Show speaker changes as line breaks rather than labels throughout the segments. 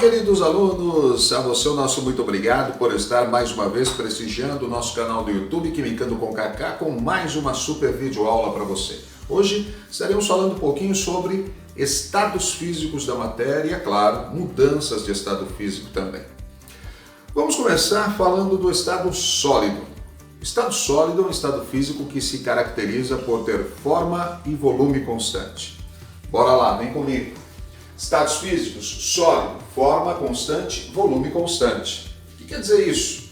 queridos alunos, a você o nosso muito obrigado por estar mais uma vez prestigiando o nosso canal do YouTube Quimicando com Kaká com mais uma super vídeo aula para você. Hoje estaremos falando um pouquinho sobre estados físicos da matéria e, é claro, mudanças de estado físico também. Vamos começar falando do estado sólido. O estado sólido é um estado físico que se caracteriza por ter forma e volume constante. Bora lá, vem comigo. Estados físicos: sólido, forma constante, volume constante. O que quer dizer isso?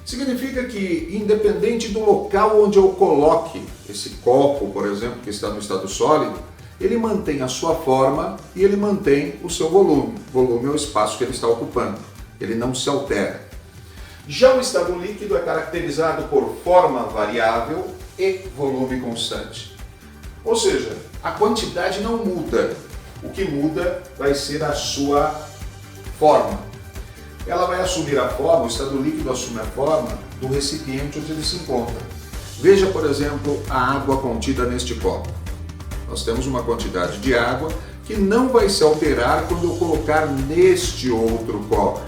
Significa que, independente do local onde eu coloque esse copo, por exemplo, que está no estado sólido, ele mantém a sua forma e ele mantém o seu volume. Volume é o espaço que ele está ocupando, ele não se altera. Já o estado líquido é caracterizado por forma variável e volume constante. Ou seja, a quantidade não muda. O que muda vai ser a sua forma. Ela vai assumir a forma, o estado líquido assume a forma do recipiente onde ele se encontra. Veja, por exemplo, a água contida neste copo. Nós temos uma quantidade de água que não vai se alterar quando eu colocar neste outro copo.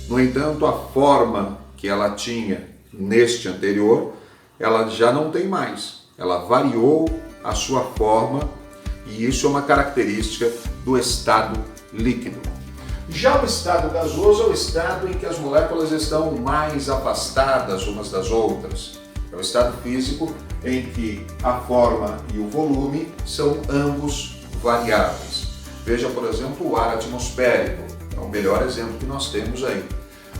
No entanto, a forma que ela tinha neste anterior, ela já não tem mais. Ela variou a sua forma. E isso é uma característica do estado líquido. Já o estado gasoso é o estado em que as moléculas estão mais afastadas umas das outras. É o estado físico em que a forma e o volume são ambos variáveis. Veja, por exemplo, o ar atmosférico. É o melhor exemplo que nós temos aí.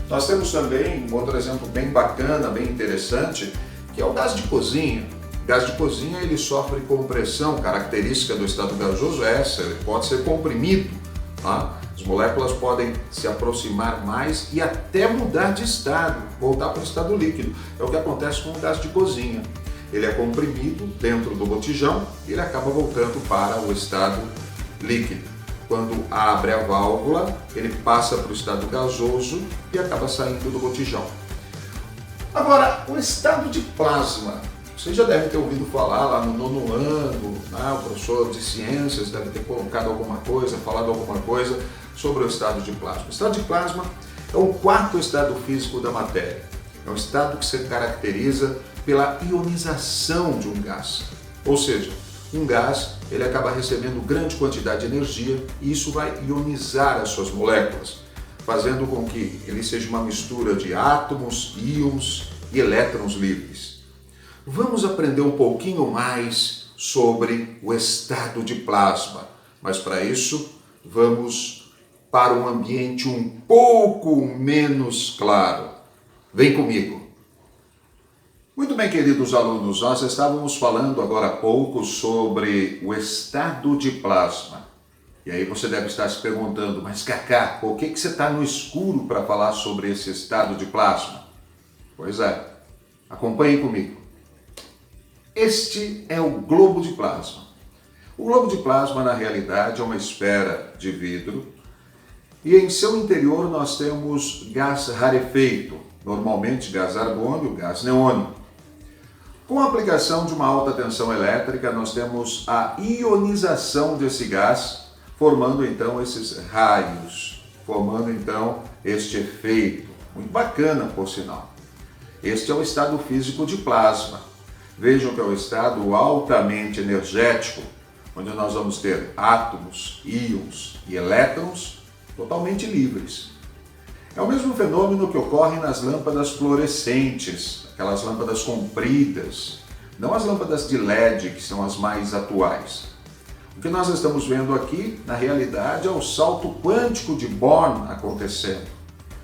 Nós temos também um outro exemplo bem bacana, bem interessante, que é o gás de cozinha. O gás de cozinha ele sofre compressão, característica do estado gasoso é essa, ele pode ser comprimido, tá? As moléculas podem se aproximar mais e até mudar de estado, voltar para o estado líquido. É o que acontece com o gás de cozinha. Ele é comprimido dentro do botijão e ele acaba voltando para o estado líquido. Quando abre a válvula, ele passa para o estado gasoso e acaba saindo do botijão. Agora, o estado de plasma. Você já deve ter ouvido falar lá no nono ano, né? O professor de ciências deve ter colocado alguma coisa, falado alguma coisa sobre o estado de plasma. O estado de plasma é o quarto estado físico da matéria. É um estado que se caracteriza pela ionização de um gás. Ou seja, um gás ele acaba recebendo grande quantidade de energia e isso vai ionizar as suas moléculas, fazendo com que ele seja uma mistura de átomos, íons e elétrons livres. Vamos aprender um pouquinho mais sobre o estado de plasma, mas para isso vamos para um ambiente um pouco menos claro. Vem comigo. Muito bem, queridos alunos, nós estávamos falando agora há pouco sobre o estado de plasma. E aí você deve estar se perguntando, mas Kaká, por que você está no escuro para falar sobre esse estado de plasma? Pois é, acompanhe comigo. Este é o globo de plasma. O globo de plasma, na realidade, é uma esfera de vidro e em seu interior nós temos gás rarefeito, normalmente gás argônio, gás neônio. Com a aplicação de uma alta tensão elétrica, nós temos a ionização desse gás, formando então esses raios, formando então este efeito. Muito bacana, por sinal. Este é o estado físico de plasma. Vejam que é um estado altamente energético, onde nós vamos ter átomos, íons e elétrons totalmente livres. É o mesmo fenômeno que ocorre nas lâmpadas fluorescentes, aquelas lâmpadas compridas, não as lâmpadas de LED, que são as mais atuais. O que nós estamos vendo aqui, na realidade, é o salto quântico de Born acontecendo.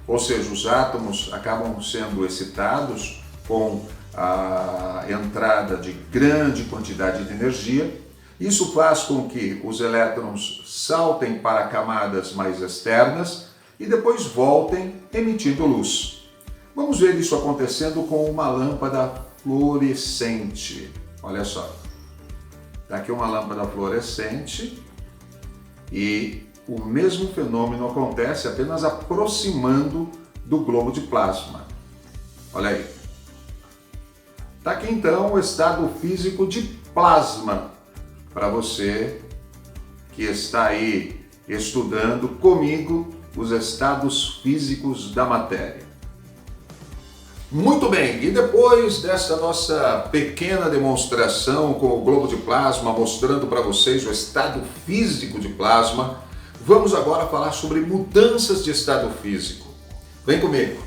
Ou seja, os átomos acabam sendo excitados com a entrada de grande quantidade de energia. Isso faz com que os elétrons saltem para camadas mais externas e depois voltem emitindo luz. Vamos ver isso acontecendo com uma lâmpada fluorescente. Olha só, está aqui uma lâmpada fluorescente e o mesmo fenômeno acontece apenas aproximando do globo de plasma. Olha aí. Está aqui então o estado físico de plasma, para você que está aí estudando comigo os estados físicos da matéria. Muito bem, e depois dessa nossa pequena demonstração com o globo de plasma, mostrando para vocês o estado físico de plasma, vamos agora falar sobre mudanças de estado físico. Vem comigo.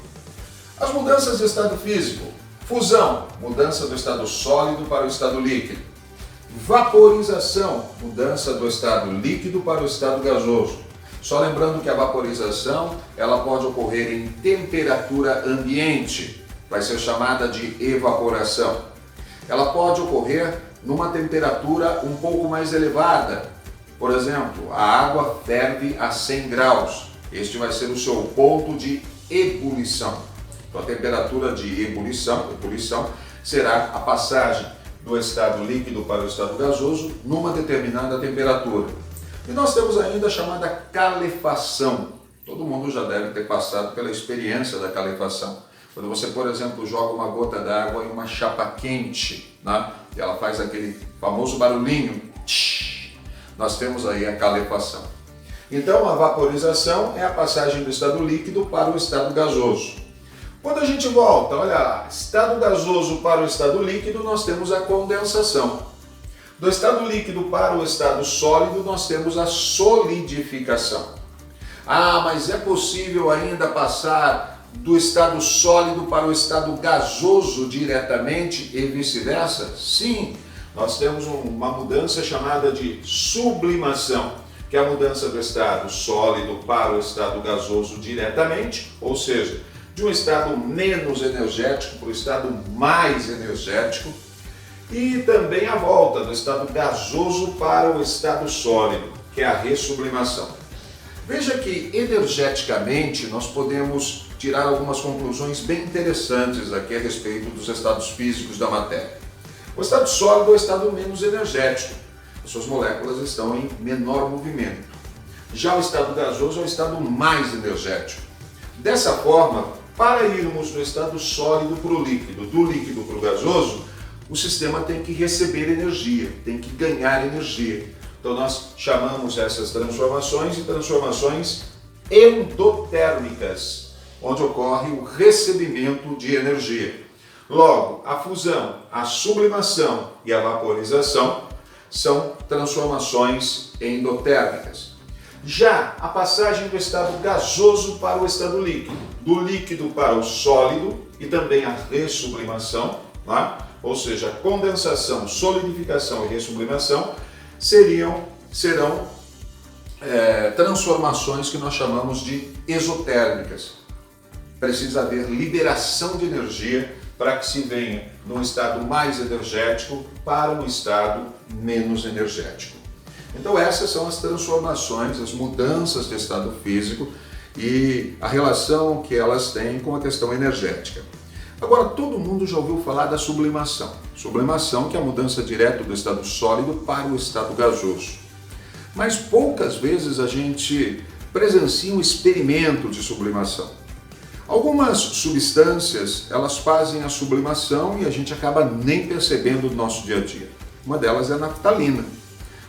As mudanças de estado físico: fusão, mudança do estado sólido para o estado líquido. Vaporização, mudança do estado líquido para o estado gasoso. Só lembrando que a vaporização ela pode ocorrer em temperatura ambiente, vai ser chamada de evaporação. Ela pode ocorrer numa temperatura um pouco mais elevada. Por exemplo, a água ferve a 100 graus. Este vai ser o seu ponto de ebulição. Então a temperatura de ebulição será a passagem do estado líquido para o estado gasoso numa determinada temperatura. E nós temos ainda a chamada calefação. Todo mundo já deve ter passado pela experiência da calefação. Quando você, por exemplo, joga uma gota d'água em uma chapa quente, né? E ela faz aquele famoso barulhinho, nós temos aí a calefação. Então a vaporização é a passagem do estado líquido para o estado gasoso. Quando a gente volta, olha lá, estado gasoso para o estado líquido, nós temos a condensação. Do estado líquido para o estado sólido, nós temos a solidificação. Ah, mas é possível ainda passar do estado sólido para o estado gasoso diretamente e vice-versa? Sim, nós temos uma mudança chamada de sublimação, que é a mudança do estado sólido para o estado gasoso diretamente, ou seja, de um estado menos energético para o estado mais energético, e também a volta do estado gasoso para o estado sólido, que é a ressublimação. Veja que energeticamente nós podemos tirar algumas conclusões bem interessantes aqui a respeito dos estados físicos da matéria. O estado sólido é o estado menos energético, as suas moléculas estão em menor movimento. Já o estado gasoso é o estado mais energético. Dessa forma, para irmos do estado sólido para o líquido, do líquido para o gasoso, o sistema tem que receber energia, tem que ganhar energia. Então nós chamamos essas transformações de transformações endotérmicas, onde ocorre o recebimento de energia. Logo, a fusão, a sublimação e a vaporização são transformações endotérmicas. Já a passagem do estado gasoso para o estado líquido, do líquido para o sólido e também a ressublimação, né? Ou seja, condensação, solidificação e ressublimação serão transformações que nós chamamos de exotérmicas. Precisa haver liberação de energia para que se venha de um estado mais energético para um estado menos energético. Então essas são as transformações, as mudanças de estado físico e a relação que elas têm com a questão energética. Agora, todo mundo já ouviu falar da sublimação. Sublimação, que é a mudança direta do estado sólido para o estado gasoso. Mas poucas vezes a gente presencia um experimento de sublimação. Algumas substâncias, elas fazem a sublimação e a gente acaba nem percebendo no nosso dia a dia. Uma delas é a naftalina.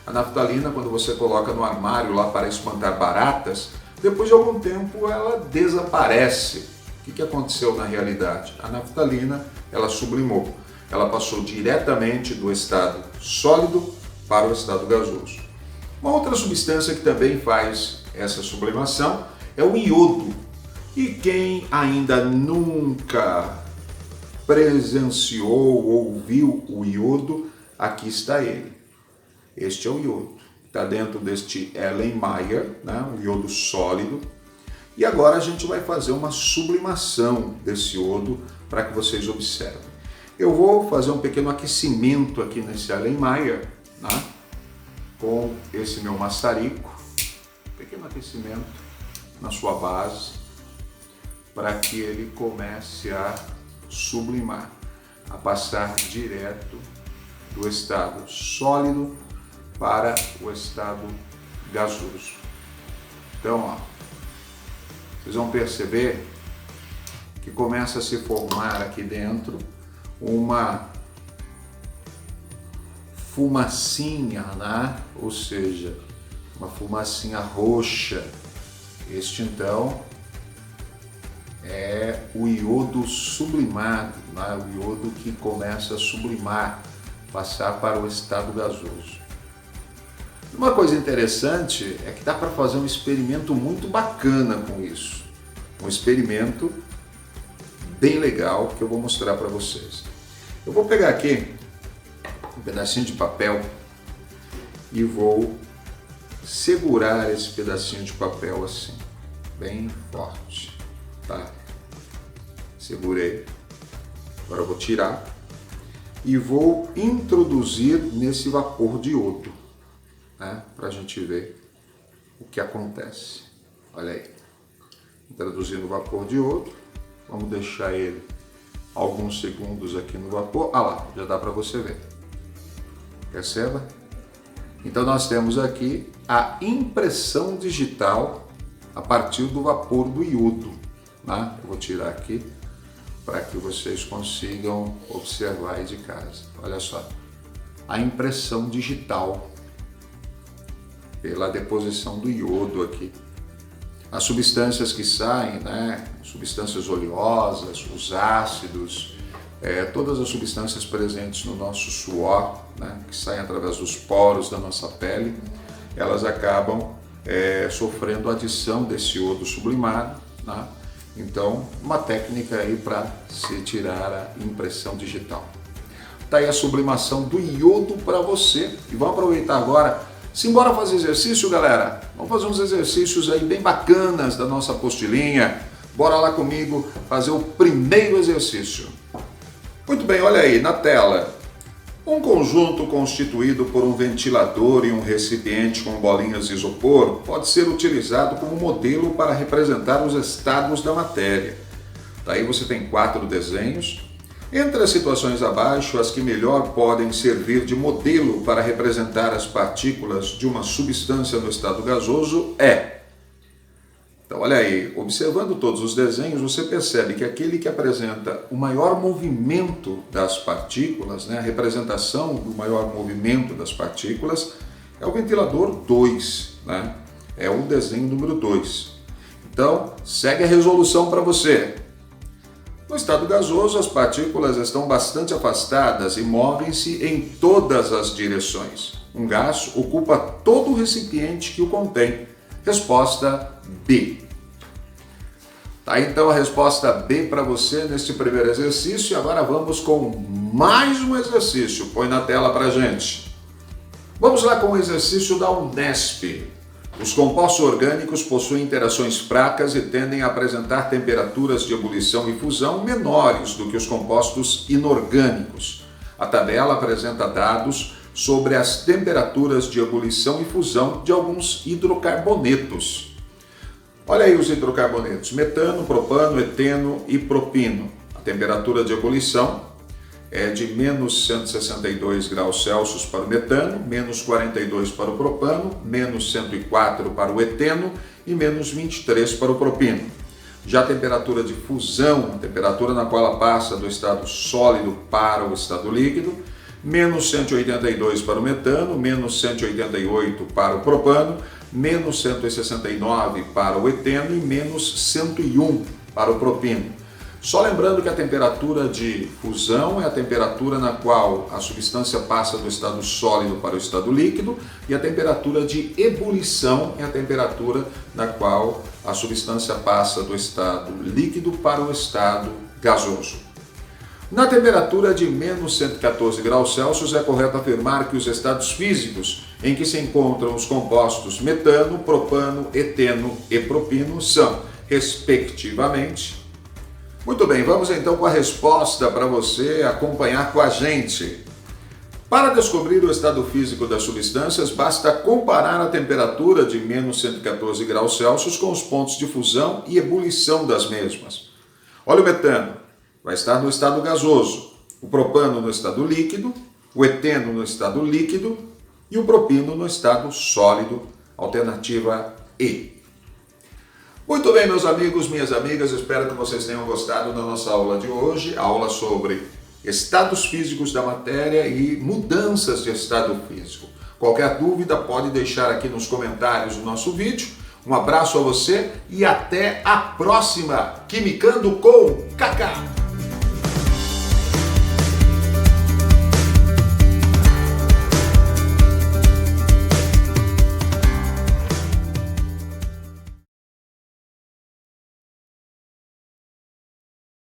A naftalina, quando você coloca no armário lá para espantar baratas, depois de algum tempo ela desaparece. O que aconteceu na realidade? A naftalina, ela sublimou. Ela passou diretamente do estado sólido para o estado gasoso. Uma outra substância que também faz essa sublimação é o iodo. E quem ainda nunca presenciou ou viu o iodo, aqui está ele. Este é o iodo. Está dentro deste Erlenmeyer, né? Um iodo sólido. E agora a gente vai fazer uma sublimação desse iodo para que vocês observem. Eu vou fazer um pequeno aquecimento aqui nesse Erlenmeyer, né? Com esse meu maçarico. Pequeno aquecimento na sua base, para que ele comece a sublimar, a passar direto do estado sólido para o estado gasoso. Então, ó, vocês vão perceber que começa a se formar aqui dentro uma fumacinha, né? Ou seja, uma fumacinha roxa. Este então é o iodo sublimado, né? O iodo que começa a sublimar, passar para o estado gasoso. Uma coisa interessante é que dá para fazer um experimento muito bacana com isso. Um experimento bem legal que eu vou mostrar para vocês. Eu vou pegar aqui um pedacinho de papel e vou segurar esse pedacinho de papel assim, bem forte, tá? Segurei. Agora eu vou tirar e vou introduzir nesse vapor de iodo, né? Para a gente ver o que acontece. Olha aí, introduzindo o vapor de iodo, vamos deixar ele alguns segundos aqui no vapor. Ah lá, já dá para você ver. Perceba? Então nós temos aqui a impressão digital a partir do vapor do iodo, né? Eu vou tirar aqui para que vocês consigam observar aí de casa. Olha só, a impressão digital pela deposição do iodo aqui. As substâncias que saem, né? Substâncias oleosas, os ácidos, todas as substâncias presentes no nosso suor, né? Que saem através dos poros da nossa pele, elas acabam sofrendo adição desse iodo sublimado, né? Então, uma técnica aí para se tirar a impressão digital. Tá aí a sublimação do iodo para você. E vamos aproveitar agora. Simbora fazer exercício, galera? Vamos fazer uns exercícios aí bem bacanas da nossa apostilinha. Bora lá comigo fazer o primeiro exercício. Muito bem, olha aí na tela. Um conjunto constituído por um ventilador e um recipiente com bolinhas de isopor pode ser utilizado como modelo para representar os estados da matéria. Daí você tem 4 desenhos. Entre as situações abaixo, as que melhor podem servir de modelo para representar as partículas de uma substância no estado gasoso é... Então, olha aí, observando todos os desenhos, você percebe que aquele que apresenta o maior movimento das partículas, né, a representação do maior movimento das partículas, é o ventilador 2, né? É o desenho número 2. Então, segue a resolução para você. No estado gasoso, as partículas estão bastante afastadas e movem-se em todas as direções. Um gás ocupa todo o recipiente que o contém. Resposta B. Tá, então a resposta B para você neste primeiro exercício. E agora vamos com mais um exercício. Põe na tela para gente. Vamos lá com o exercício da Unesp. Os compostos orgânicos possuem interações fracas e tendem a apresentar temperaturas de ebulição e fusão menores do que os compostos inorgânicos. A tabela apresenta dados sobre as temperaturas de ebulição e fusão de alguns hidrocarbonetos. Olha aí os hidrocarbonetos: metano, propano, eteno e propino. A temperatura de ebulição é de menos 162 graus Celsius para o metano, menos 42 para o propano, menos 104 para o eteno e menos 23 para o propino. Já a temperatura de fusão, a temperatura na qual ela passa do estado sólido para o estado líquido, menos 182 para o metano, menos 188 para o propano, menos 169 para o eteno e menos 101 para o propino. Só lembrando que a temperatura de fusão é a temperatura na qual a substância passa do estado sólido para o estado líquido, e a temperatura de ebulição é a temperatura na qual a substância passa do estado líquido para o estado gasoso. Na temperatura de menos 114 graus Celsius é correto afirmar que os estados físicos em que se encontram os compostos metano, propano, eteno e propino são, respectivamente... Muito bem, vamos então com a resposta para você acompanhar com a gente. Para descobrir o estado físico das substâncias, basta comparar a temperatura de menos 114 graus Celsius com os pontos de fusão e ebulição das mesmas. Olha o metano, vai estar no estado gasoso, o propano no estado líquido, o eteno no estado líquido e o propino no estado sólido, alternativa E. Muito bem, meus amigos, minhas amigas, espero que vocês tenham gostado da nossa aula de hoje, aula sobre estados físicos da matéria e mudanças de estado físico. Qualquer dúvida pode deixar aqui nos comentários do nosso vídeo. Um abraço a você e até a próxima Quimicando com Kaká.